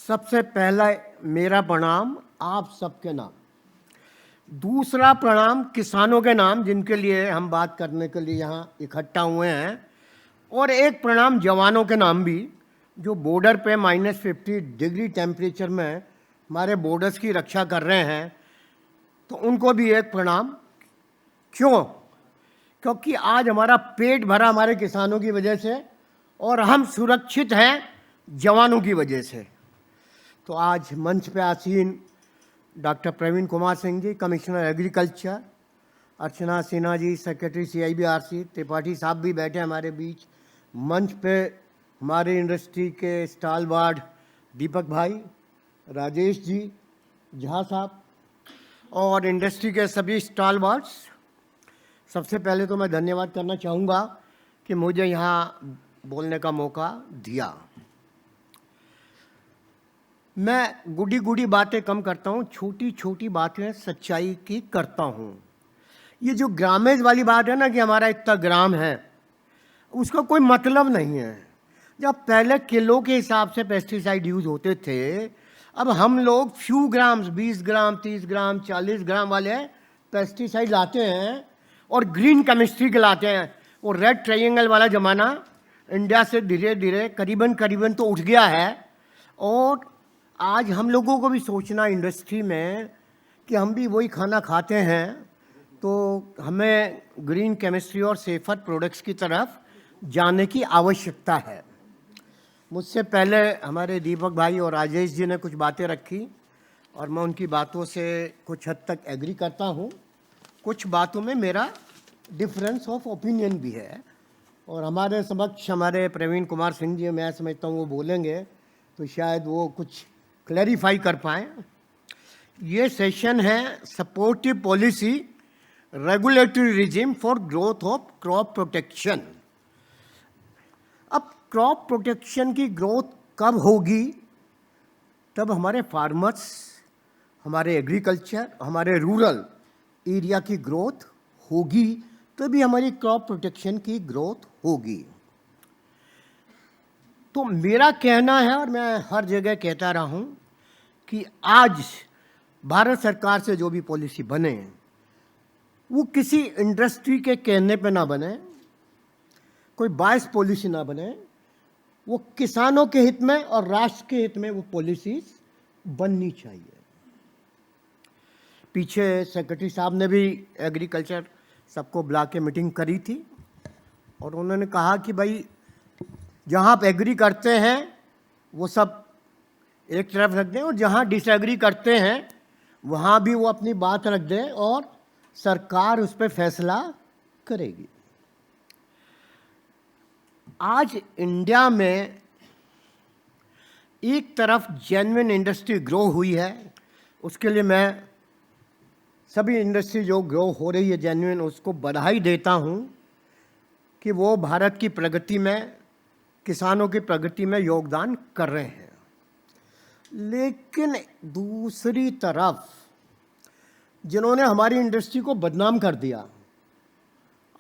सबसे पहला मेरा प्रणाम आप सबके नाम, दूसरा प्रणाम किसानों के नाम जिनके लिए हम बात करने के लिए यहाँ इकट्ठा हुए हैं, और एक प्रणाम जवानों के नाम भी जो बॉर्डर पे -50 डिग्री टेम्परेचर में हमारे बॉर्डर्स की रक्षा कर रहे हैं, तो उनको भी एक प्रणाम। क्यों? क्योंकि आज हमारा पेट भरा हमारे किसानों की वजह से और हम सुरक्षित हैं जवानों की वजह से। तो आज मंच पे आसीन doctor Praveen Kumar Singh ji, commissioner agriculture, अर्चना सिन्हा जी, सेक्रेटरी CIBRC, त्रिपाठी साहब भी बैठे हमारे बीच। मंच पे हमारे इंडस्ट्री के स्टालवार्ड दीपक भाई, राजेश जी, झा साहब और इंडस्ट्री के सभी स्टालवार्ड्स। सबसे पहले तो मैं धन्यवाद करना चाहूँगा कि मुझे यहाँ बोलने का मौका दिया। मैं गुडी गुडी बातें कम करता हूँ, छोटी छोटी बातें सच्चाई की करता हूँ। ये जो ग्रामेज वाली बात है ना कि हमारा इतना ग्राम है, उसका कोई मतलब नहीं है। जब पहले किलो के हिसाब से पेस्टिसाइड यूज़ होते थे, अब हम लोग फ्यू ग्राम्स, 20 ग्राम, 30 ग्राम, 40 ग्राम वाले पेस्टिसाइड लाते हैं और ग्रीन केमिस्ट्री के लाते हैं। वो रेड ट्रायंगल वाला ज़माना इंडिया से धीरे धीरे करीबन तो उठ गया है। और आज हम लोगों को भी सोचना इंडस्ट्री में कि हम भी वही खाना खाते हैं, तो हमें ग्रीन केमिस्ट्री और सेफर प्रोडक्ट्स की तरफ जाने की आवश्यकता है। मुझसे पहले हमारे दीपक भाई और राजेश जी ने कुछ बातें रखी और मैं उनकी बातों से कुछ हद तक एग्री करता हूँ। कुछ बातों में मेरा डिफरेंस ऑफ ओपिनियन भी है और हमारे समक्ष हमारे प्रवीण कुमार सिंह जी, मैं समझता हूँ वो बोलेंगे तो शायद वो कुछ क्लैरिफाई कर पाएँ। ये सेशन है supportive policy regulatory regime for growth of crop protection. अब क्रॉप प्रोटेक्शन की ग्रोथ कब होगी? तब हमारे फार्मर्स, हमारे एग्रीकल्चर, हमारे रूरल एरिया की ग्रोथ होगी, तभी हमारी क्रॉप प्रोटेक्शन की ग्रोथ होगी। तो मेरा कहना है और मैं हर जगह कहता रहा हूँ कि आज भारत सरकार से जो भी पॉलिसी बने वो किसी इंडस्ट्री के कहने पे ना बने, कोई बायस पॉलिसी ना बने, वो किसानों के हित में और राष्ट्र के हित में वो पॉलिसीज बननी चाहिए। पीछे सेक्रेटरी साहब ने भी एग्रीकल्चर सबको बुला के मीटिंग करी थी और उन्होंने कहा कि भाई जहाँ आप एग्री करते हैं वो सब एक तरफ रख दें और जहाँ डिसएग्री करते हैं वहाँ भी वो अपनी बात रख दें और सरकार उस पर फैसला करेगी। आज इंडिया में एक तरफ जेन्युइन इंडस्ट्री ग्रो हुई है, उसके लिए मैं सभी इंडस्ट्री जो ग्रो हो रही है जेन्युइन, उसको बधाई देता हूँ कि वो भारत की प्रगति में, किसानों की प्रगति में योगदान कर रहे हैं। लेकिन दूसरी तरफ जिन्होंने हमारी इंडस्ट्री को बदनाम कर दिया,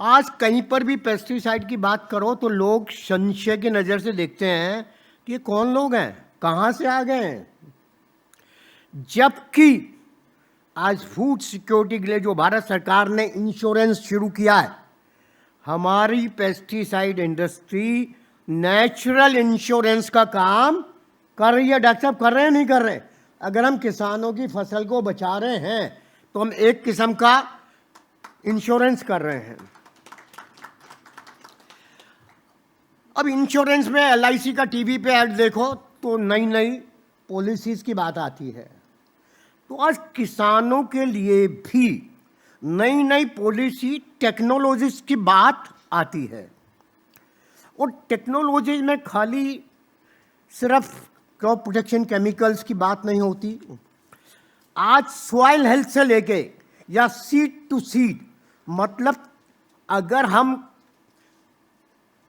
आज कहीं पर भी पेस्टिसाइड की बात करो तो लोग संशय की नज़र से देखते हैं कि ये कौन लोग हैं, कहाँ से आ गए हैं। जबकि आज फूड सिक्योरिटी के लिए जो भारत सरकार ने इंश्योरेंस शुरू किया है, हमारी पेस्टिसाइड इंडस्ट्री नेचुरल इंश्योरेंस का काम कर रही है। डॉक्टर साहब कर रहे हैं, नहीं कर रहे? अगर हम किसानों की फसल को बचा रहे हैं तो हम एक किस्म का इंश्योरेंस कर रहे हैं। अब इंश्योरेंस में LIC का टीवी पे ऐड देखो तो नई नई पॉलिसीज की बात आती है। तो आज किसानों के लिए भी नई नई पॉलिसी, टेक्नोलॉजीज की बात आती है। और टेक्नोलॉजीज में खाली सिर्फ क्रॉप प्रोटेक्शन केमिकल्स की बात नहीं होती। आज सॉइल हेल्थ से लेके या सीड टू सीड, मतलब अगर हम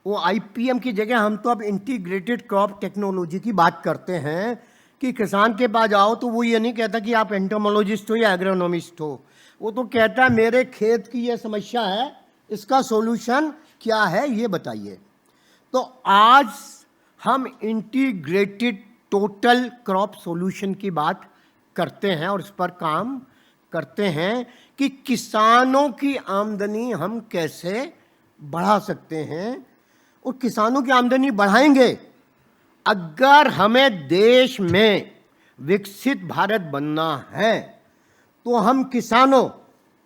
वो IPM की जगह हम तो अब इंटीग्रेटेड क्रॉप टेक्नोलॉजी की बात करते हैं कि किसान के पास जाओ तो वो ये नहीं कहता कि आप एंटोमोलॉजिस्ट हो या एग्रोनॉमिस्ट हो, वो तो कहता है मेरे खेत की ये समस्या है, इसका सॉल्यूशन क्या है ये बताइए। तो आज हम इंटीग्रेटेड टोटल क्रॉप सॉल्यूशन की बात करते हैं और इस पर काम करते हैं कि किसानों की आमदनी हम कैसे बढ़ा सकते हैं। और किसानों की आमदनी बढ़ाएंगे अगर हमें देश में विकसित भारत बनना है, तो हम किसानों,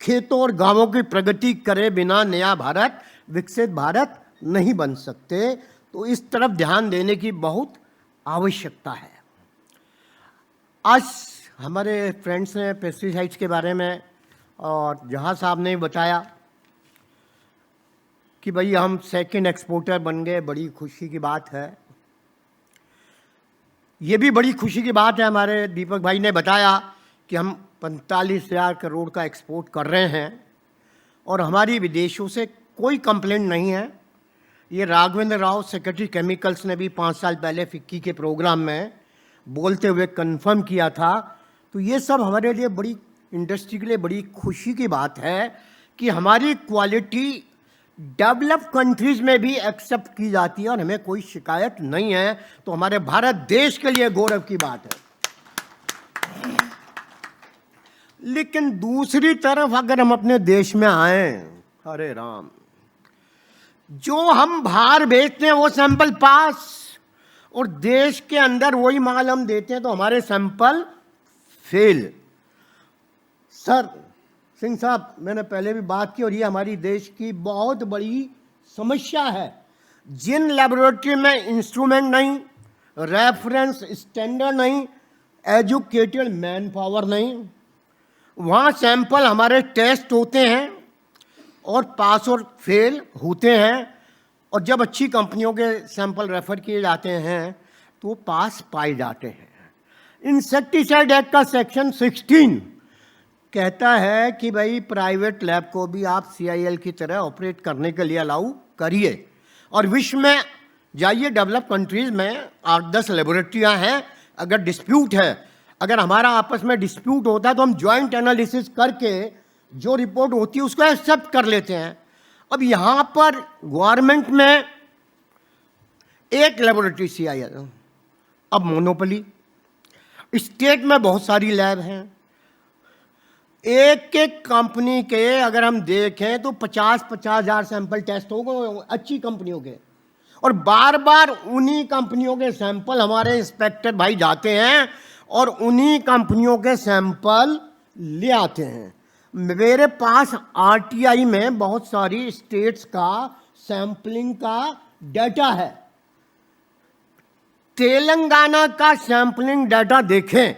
खेतों और गांवों की प्रगति करे बिना नया भारत, विकसित भारत नहीं बन सकते। तो इस तरफ ध्यान देने की बहुत आवश्यकता है। आज हमारे फ्रेंड्स ने पेस्टिसाइड्स के बारे में और जहाँ साहब ने बताया कि भाई हम सेकंड एक्सपोर्टर बन गए, बड़ी खुशी की बात है। ये भी बड़ी खुशी की बात है, हमारे दीपक भाई ने बताया कि हम 45,000 करोड़ का एक्सपोर्ट कर रहे हैं और हमारी विदेशों से कोई कंप्लेंट नहीं है। ये राघवेंद्र राव, सेक्रेटरी केमिकल्स, ने भी 5 साल पहले फिक्की के प्रोग्राम में बोलते हुए कंफर्म किया था। तो ये सब हमारे लिए, बड़ी इंडस्ट्री के लिए बड़ी खुशी की बात है कि हमारी क्वालिटी डेवलप कंट्रीज में भी एक्सेप्ट की जाती है और हमें कोई शिकायत नहीं है। तो हमारे भारत देश के लिए गौरव की बात है। लेकिन दूसरी तरफ अगर हम अपने देश में आए, हरे राम, जो हम बाहर भेजते हैं वो सैंपल पास, और देश के अंदर वही माल हम देते हैं तो हमारे सैंपल फेल। सर सिंह साहब, मैंने पहले भी बात की और ये हमारी देश की बहुत बड़ी समस्या है। जिन लेबोरेटरी में इंस्ट्रूमेंट नहीं, रेफरेंस स्टैंडर्ड नहीं, एजुकेटेड मैन पावर नहीं, वहाँ सैंपल हमारे टेस्ट होते हैं और पास और फेल होते हैं। और जब अच्छी कंपनियों के सैंपल रेफर किए जाते हैं तो वो पास पाए जाते हैं। इंसेक्टिसाइड एक्ट का सेक्शन 16 कहता है कि भाई प्राइवेट लैब को भी आप CIL की तरह ऑपरेट करने के लिए अलाउ करिए। और विश्व में जाइए, डेवलप कंट्रीज में 8-10 लेबोरेटरियाँ हैं। अगर डिस्प्यूट है, अगर हमारा आपस में डिस्प्यूट होता है तो हम जॉइंट एनालिसिस करके जो रिपोर्ट होती है उसको एक्सेप्ट कर लेते हैं। अब यहाँ पर गवर्नमेंट में एक लेबोरेटरी CIL, अब मोनोपोली। स्टेट में बहुत सारी लैब हैं, एक एक कंपनी के अगर हम देखें तो 50-50 हज़ार सैंपल टेस्ट हो गए अच्छी कंपनियों के, और बार बार उन्हीं कंपनियों के सैंपल हमारे इंस्पेक्टर भाई जाते हैं और उन्हीं कंपनियों के सैंपल ले आते हैं। मेरे पास RTI में बहुत सारी स्टेट्स का सैंपलिंग का डाटा है। तेलंगाना का सैंपलिंग डाटा देखें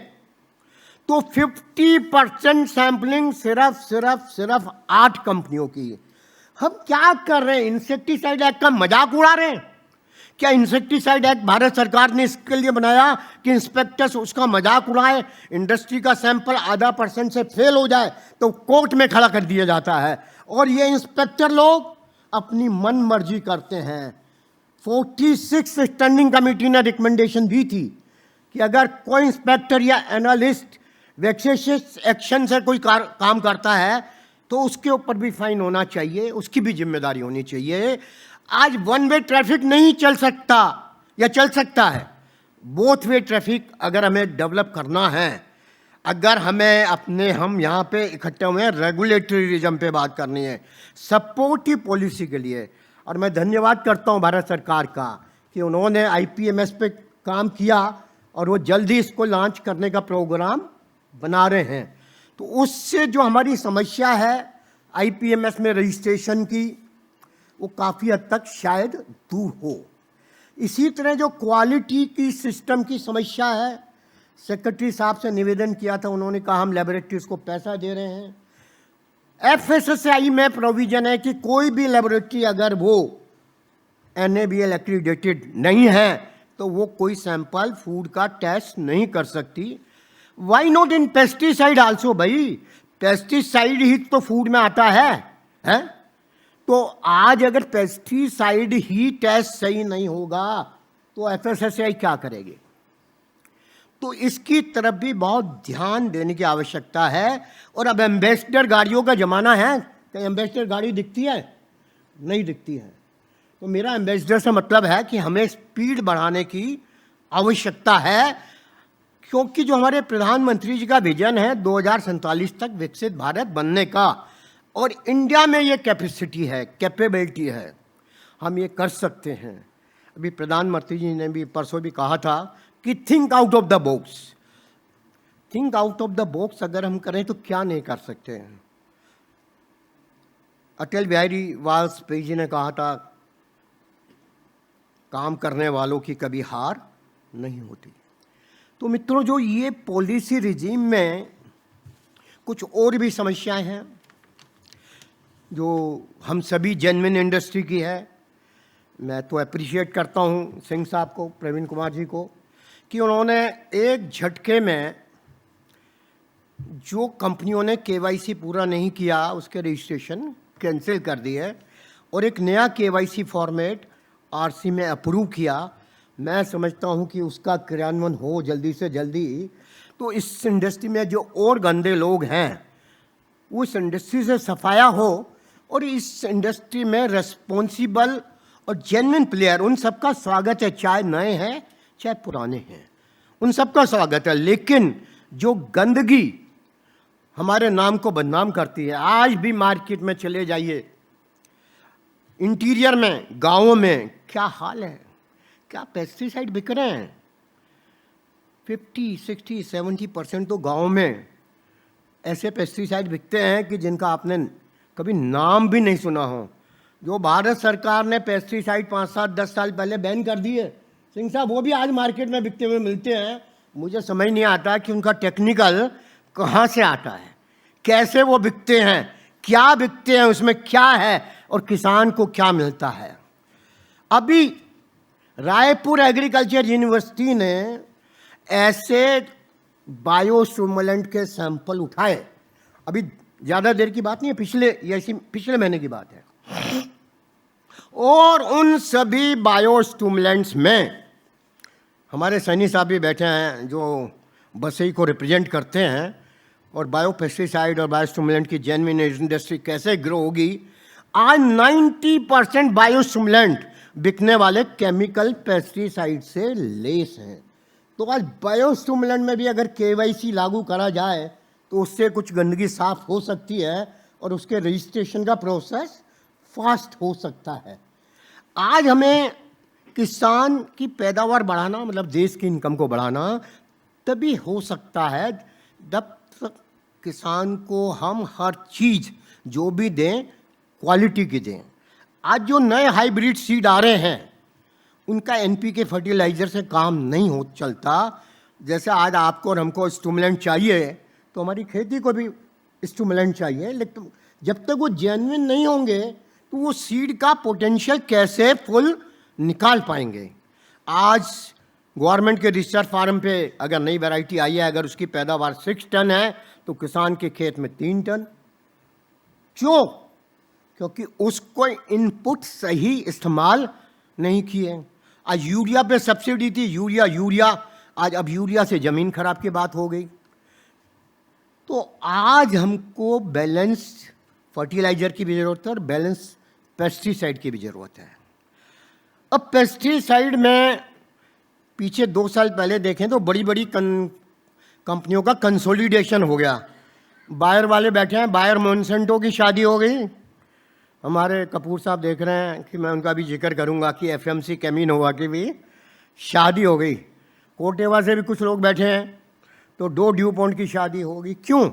तो 50% सैंपलिंग सिर्फ 8 कंपनियों की है। हम क्या कर रहे हैं? इंसेक्टिसाइड एक्ट का मजाक उड़ा रहे हैं क्या? इंसेक्टिसाइड एक्ट भारत सरकार ने इसके लिए बनाया कि इंस्पेक्टर्स उसका मजाक उड़ाए। इंडस्ट्री का सैंपल आधा % से फेल हो जाए तो कोर्ट में खड़ा कर दिया जाता है और ये इंस्पेक्टर लोग अपनी मन मर्जी करते हैं। 46 स्टैंडिंग कमेटी ने रिकमेंडेशन दी थी कि अगर कोई इंस्पेक्टर या एनालिस्ट वेक्सेशियस एक्शन से कोई काम करता है तो उसके ऊपर भी फाइन होना चाहिए, उसकी भी जिम्मेदारी होनी चाहिए। आज वन वे ट्रैफिक नहीं चल सकता, या चल सकता है बोथ वे ट्रैफिक अगर हमें डेवलप करना है। अगर हमें हम यहाँ पे इकट्ठे हुए हैं रेगुलेटरीज्म पे बात करनी है, सपोर्टिव पॉलिसी के लिए। और मैं धन्यवाद करता हूँ भारत सरकार का कि उन्होंने IPMS पे काम किया और वो जल्दी इसको लॉन्च करने का प्रोग्राम बना रहे हैं। तो उससे जो हमारी समस्या है IPMS में रजिस्ट्रेशन की, वो काफ़ी हद तक शायद दूर हो। इसी तरह जो क्वालिटी की सिस्टम की समस्या है, सेक्रेटरी साहब से निवेदन किया था, उन्होंने कहा हम लेबोरेटरीज को पैसा दे रहे हैं। FSSAI में प्रोविजन है कि कोई भी लेबोरेटरी अगर वो NABL एक्रीडेटेड नहीं है तो वो कोई सैंपल फूड का टेस्ट नहीं कर सकती। Why not in pesticide also? भाई पेस्टिसाइड ही तो फूड में आता है? तो आज अगर पेस्टिसाइड ही टेस्ट सही नहीं होगा तो FSSAI क्या करेगी? तो इसकी तरफ भी बहुत ध्यान देने की आवश्यकता है। और अब एम्बेसडर गाड़ियों का ज़माना है, तो एम्बेसडर गाड़ी दिखती है? नहीं दिखती है। तो मेरा एम्बेसडर से मतलब है कि हमें स्पीड बढ़ाने की आवश्यकता है, क्योंकि जो हमारे प्रधानमंत्री जी का विजन है 2047 तक विकसित भारत बनने का, और इंडिया में ये कैपेसिटी है, कैपेबिलिटी है, हम ये कर सकते हैं। अभी प्रधानमंत्री जी ने भी परसों भी कहा था कि think out of the box. Think out of the box अगर हम करें तो क्या नहीं कर सकते हैं। अटल बिहारी वाजपेयी जी ने कहा था, काम करने वालों की कभी हार नहीं होती। तो मित्रों, जो ये पॉलिसी रिजीम में कुछ और भी समस्याएं हैं जो हम सभी जेन्युइन इंडस्ट्री की है। मैं तो अप्रिशिएट करता हूं सिंह साहब को, प्रवीण कुमार जी को, कि उन्होंने एक झटके में जो कंपनियों ने केवाईसी पूरा नहीं किया उसके रजिस्ट्रेशन कैंसिल कर दिए और एक नया केवाईसी फॉर्मेट आरसी में अप्रूव किया। मैं समझता हूं कि उसका क्रियान्वयन हो जल्दी से जल्दी, तो इस इंडस्ट्री में जो और गंदे लोग हैं वो इस इंडस्ट्री से सफाया हो और इस इंडस्ट्री में रेस्पॉन्सिबल और जेन्युइन प्लेयर, उन सबका स्वागत है, चाहे नए हैं चाहे पुराने हैं, उन सबका स्वागत है। लेकिन जो गंदगी हमारे नाम को बदनाम करती है, आज भी मार्केट में चले जाइए, इंटीरियर में, गांवों में क्या हाल है, क्या पेस्टिसाइड बिक रहे हैं। 50, 60, 70% तो गांव में ऐसे पेस्टिसाइड बिकते हैं कि जिनका आपने कभी नाम भी नहीं सुना हो। जो भारत सरकार ने पेस्टिसाइड 5, 7, 10 साल पहले बैन कर दिए सिंह साहब, वो भी आज मार्केट में बिकते हुए मिलते हैं। मुझे समझ नहीं आता कि उनका टेक्निकल कहाँ से आता है, कैसे वो बिकते हैं, क्या बिकते हैं, उसमें क्या है और किसान को क्या मिलता है। अभी रायपुर एग्रीकल्चर यूनिवर्सिटी ने ऐसे बायोस्टिमुलेंट के सैंपल उठाए, अभी ज़्यादा देर की बात नहीं है, पिछले महीने की बात है, और उन सभी बायोस्टिमुलेंट्स में हमारे सैनी साहब भी बैठे हैं जो बसई को रिप्रेजेंट करते हैं, और बायोपेस्टिसाइड और बायोस्टिमुलेंट की जेन्युइन इंडस्ट्री कैसे ग्रो होगी। आज 90% बायोस्टिमुलेंट बिकने वाले केमिकल पेस्टिसाइड से लेस हैं। तो आज बायोस्टिमुलेंट में भी अगर केवाईसी लागू करा जाए तो उससे कुछ गंदगी साफ हो सकती है और उसके रजिस्ट्रेशन का प्रोसेस फास्ट हो सकता है। आज हमें किसान की पैदावार बढ़ाना, मतलब देश की इनकम को बढ़ाना तभी हो सकता है जब तक किसान को हम हर चीज़ जो भी दें क्वालिटी की दें। आज जो नए हाइब्रिड सीड आ रहे हैं उनका एनपीके फर्टिलाइज़र से काम नहीं हो चलता। जैसे आज आपको और हमको स्टिमुलेंट चाहिए तो हमारी खेती को भी स्टिमुलेंट चाहिए, लेकिन जब तक वो जेन्युइन नहीं होंगे तो वो सीड का पोटेंशियल कैसे फुल निकाल पाएंगे। आज गवर्नमेंट के रिसर्च फार्म पे अगर नई वैरायटी आई है, अगर उसकी पैदावार 6 टन है तो किसान के खेत में 3 टन। क्यों? क्योंकि उसको इनपुट सही इस्तेमाल नहीं किए। आज यूरिया पे सब्सिडी थी, यूरिया आज अब यूरिया से ज़मीन खराब की बात हो गई। तो आज हमको बैलेंस फर्टिलाइज़र की भी ज़रूरत है और बैलेंस पेस्टिसाइड की भी ज़रूरत है। अब पेस्टिसाइड में पीछे 2 साल पहले देखें तो बड़ी बड़ी कंपनियों का कंसोलिडेशन हो गया। बायर वाले बैठे हैं, बायर मोनसेंटो की शादी हो गई। हमारे कपूर साहब देख रहे हैं कि मैं उनका भी जिक्र करूंगा कि एफएमसी कैमिनोवा की भी शादी हो गई। कोटेवा से भी कुछ लोग बैठे हैं तो डो ड्यूपॉन्ट की शादी होगी। क्यों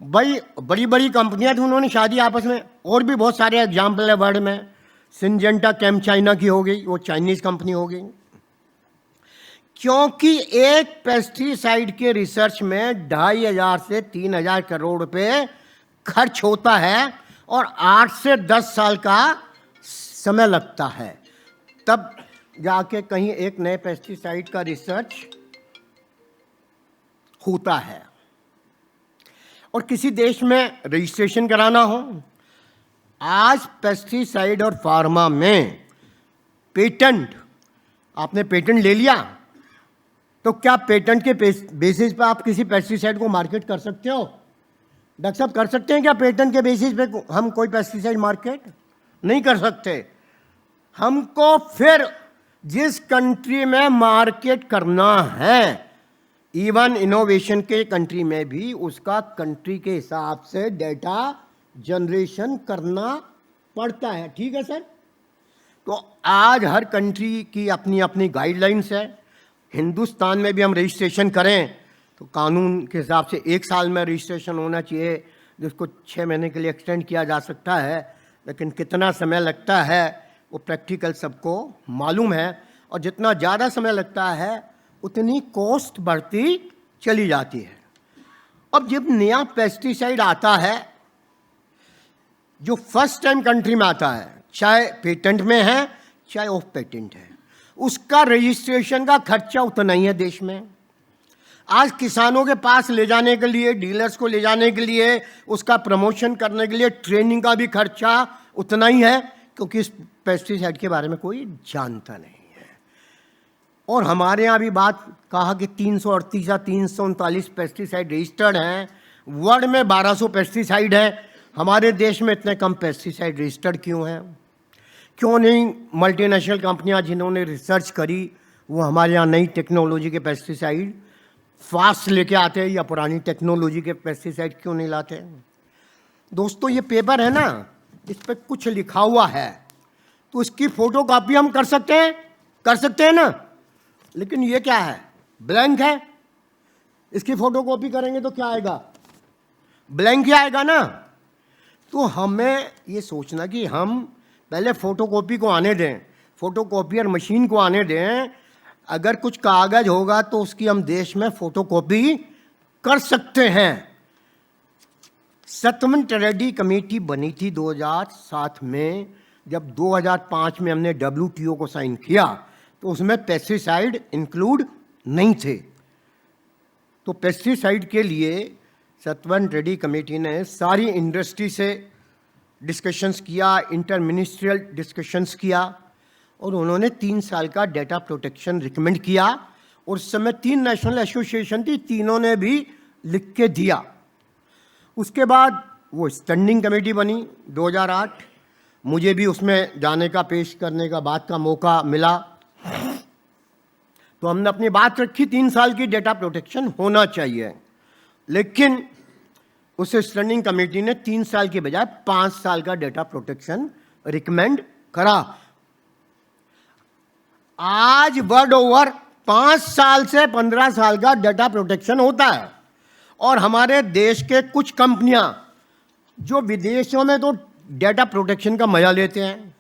भाई? बड़ी बड़ी कंपनियां थी, उन्होंने शादी आपस में, और भी बहुत सारे एग्जाम्पल है वर्ल्ड में। सिंजेंटा कैम चाइना की हो गई, वो चाइनीज़ कंपनी हो गई। क्योंकि एक पेस्टिसाइड के रिसर्च में 2500 से 3000 करोड़ रुपए खर्च होता है और 8 से 10 साल का समय लगता है, तब जाके कहीं एक नए पेस्टिसाइड का रिसर्च होता है। और किसी देश में रजिस्ट्रेशन कराना हो, आज पेस्टिसाइड और फार्मा में पेटेंट, आपने पेटेंट ले लिया तो क्या पेटेंट के बेसिस पे आप किसी पेस्टिसाइड को मार्केट कर सकते हो? डॉक्टर साहब कर सकते हैं क्या पेटेंट के बेसिस पे हम कोई पेस्टिसाइड मार्केट नहीं कर सकते? हमको फिर जिस कंट्री में मार्केट करना है, इवन इनोवेशन के कंट्री में भी उसका कंट्री के हिसाब से डेटा जनरेशन करना पड़ता है। ठीक है सर। तो आज हर कंट्री की अपनी अपनी गाइडलाइंस है। हिंदुस्तान में भी हम रजिस्ट्रेशन करें तो कानून के हिसाब से 1 साल में रजिस्ट्रेशन होना चाहिए, जिसको 6 महीने के लिए एक्सटेंड किया जा सकता है, लेकिन कितना समय लगता है वो प्रैक्टिकल सबको मालूम है। और जितना ज़्यादा समय लगता है उतनी कॉस्ट बढ़ती चली जाती है। अब जब नया पेस्टिसाइड आता है, जो फर्स्ट टाइम कंट्री में आता है, चाहे पेटेंट में है चाहे ऑफ पेटेंट है, उसका रजिस्ट्रेशन का खर्चा उतना ही है देश में। आज किसानों के पास ले जाने के लिए, डीलर्स को ले जाने के लिए, उसका प्रमोशन करने के लिए ट्रेनिंग का भी खर्चा उतना ही है, क्योंकि इस पेस्टिसाइड के बारे में कोई जानता नहीं है। और हमारे यहाँ भी बात कहा कि 338 या 339 पेस्टिसाइड रजिस्टर्ड हैं, वर्ल्ड में 1200 पेस्टिसाइड हैं। हमारे देश में इतने कम पेस्टिसाइड रजिस्टर्ड क्यों हैं? क्यों नहीं मल्टीनेशनल कंपनियां जिन्होंने रिसर्च करी वो हमारे यहाँ नई टेक्नोलॉजी के पेस्टिसाइड फास्ट लेके आते हैं, या पुरानी टेक्नोलॉजी के पेस्टिसाइड क्यों नहीं लाते? दोस्तों, ये पेपर है ना, इस पर कुछ लिखा हुआ है तो इसकी फोटो कॉपी हम कर सकते हैं ना। लेकिन ये क्या है? ब्लैंक है। इसकी फोटो कॉपी करेंगे तो क्या आएगा? ब्लैंक ही आएगा ना। तो हमें ये सोचना कि हम पहले फोटोकॉपी को आने दें, फोटोकॉपियर मशीन को आने दें। अगर कुछ कागज होगा तो उसकी हम देश में फोटोकॉपी कर सकते हैं। सतवंत रेड्डी कमेटी बनी थी 2007 में। जब 2005 में हमने WTO को साइन किया तो उसमें पेस्टिसाइड इंक्लूड नहीं थे। तो पेस्टिसाइड के लिए सतवंत रेड्डी कमेटी ने सारी इंडस्ट्री से डिस्कशंस किया, इंटरमिनिस्ट्रियल डिस्कशंस किया, और उन्होंने 3 साल का डेटा प्रोटेक्शन रिकमेंड किया। और उस समय 3 नेशनल एसोसिएशन थी, तीनों ने भी लिख के दिया। उसके बाद वो स्टैंडिंग कमेटी बनी 2008। मुझे भी उसमें जाने का, पेश करने का, बात का मौका मिला। तो हमने अपनी बात रखी, 3 साल की डेटा प्रोटेक्शन होना चाहिए। लेकिन उस स्टैंडिंग कमेटी ने 3 साल के बजाय 5 साल का डेटा प्रोटेक्शन रिकमेंड करा। आज वर्ल्ड ओवर 5 साल से 15 साल का डेटा प्रोटेक्शन होता है। और हमारे देश के कुछ कंपनियां जो विदेशों में तो डेटा प्रोटेक्शन का मजा लेते हैं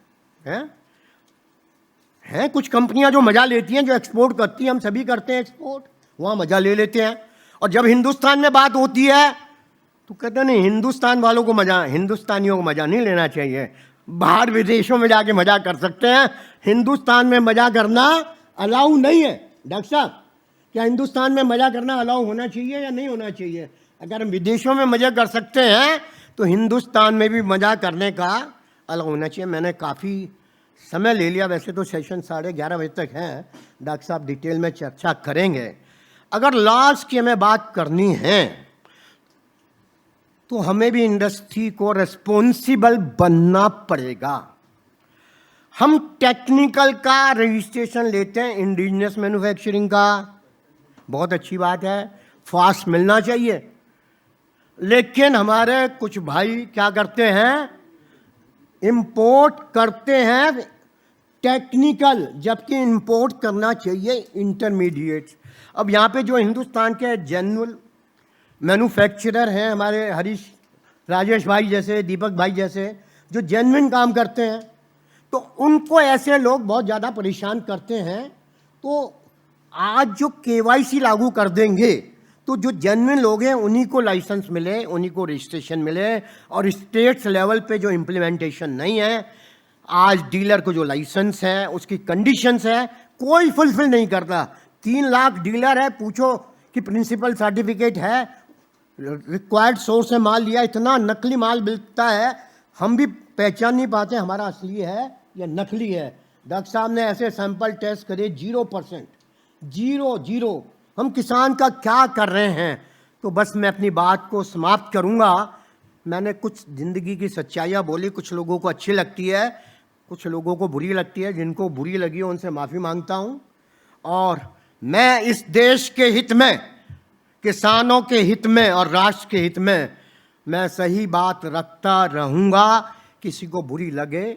कुछ कंपनियां जो मजा लेती हैं, जो एक्सपोर्ट करती हैं, हम सभी करते हैं एक्सपोर्ट, वहां मजा ले लेते हैं। और जब हिंदुस्तान में बात होती है तो कहते हैं नहीं, हिंदुस्तान वालों को मजा, हिंदुस्तानियों को मजा नहीं लेना चाहिए। बाहर विदेशों में जाके मजा कर सकते हैं, हिंदुस्तान में मजा करना अलाउ नहीं है। डॉक्टर साहब, क्या हिंदुस्तान में मजा करना अलाउ होना चाहिए या नहीं होना चाहिए? अगर हम विदेशों में मजा कर सकते हैं तो हिंदुस्तान में भी मजा करने का अलाउ होना चाहिए। मैंने काफ़ी समय ले लिया, वैसे तो सेशन 11:30 बजे तक है। डॉक्टर साहब डिटेल में चर्चा करेंगे। अगर लॉस की हमें बात करनी है तो हमें भी इंडस्ट्री को रिस्पॉन्सिबल बनना पड़ेगा। हम टेक्निकल का रजिस्ट्रेशन लेते हैं, इंडिजिनस मैन्युफैक्चरिंग का, बहुत अच्छी बात है, फास्ट मिलना चाहिए। लेकिन हमारे कुछ भाई क्या करते हैं? इंपोर्ट करते हैं टेक्निकल, जबकि इंपोर्ट करना चाहिए इंटरमीडिएट। अब यहाँ पे जो हिंदुस्तान के जेन्युइन मैन्युफैक्चरर हैं, हमारे हरीश राजेश भाई जैसे, दीपक भाई जैसे, जो जेन्युइन काम करते हैं, तो उनको ऐसे लोग बहुत ज़्यादा परेशान करते हैं। तो आज जो KYC लागू कर देंगे तो जो जेन्युइन लोग हैं उन्हीं को लाइसेंस मिले, उन्हीं को रजिस्ट्रेशन मिले। और स्टेट्स लेवल पे जो इम्प्लीमेंटेशन नहीं है, आज डीलर को जो लाइसेंस है उसकी कंडीशंस है कोई फुलफिल नहीं करता। 3 लाख डीलर है, पूछो कि प्रिंसिपल सर्टिफिकेट है, रिक्वायर्ड सोर्स से माल लिया, इतना नकली माल बिकता है, हम भी पहचान नहीं पाते हमारा असली है या नकली है। डॉक्टर साहब ने ऐसे सैंपल टेस्ट करे 0%, 0। हम किसान का क्या कर रहे हैं? तो बस मैं अपनी बात को समाप्त करूंगा। मैंने कुछ ज़िंदगी की सच्चाइयाँ बोली, कुछ लोगों को अच्छी लगती है, कुछ लोगों को बुरी लगती है, जिनको बुरी लगी हो उनसे माफ़ी मांगता हूँ। और मैं इस देश के हित में, किसानों के हित में और राष्ट्र के हित में मैं सही बात रखता रहूँगा। किसी को बुरी लगे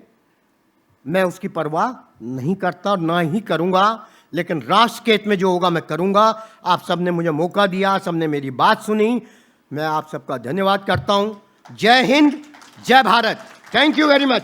मैं उसकी परवाह नहीं करता और ना ही करूँगा, लेकिन राष्ट्र के हित में जो होगा मैं करूँगा। आप सबने मुझे मौका दिया, सबने मेरी बात सुनी, मैं आप सबका धन्यवाद करता हूँ। जय हिंद, जय Bharat. Thank you very much.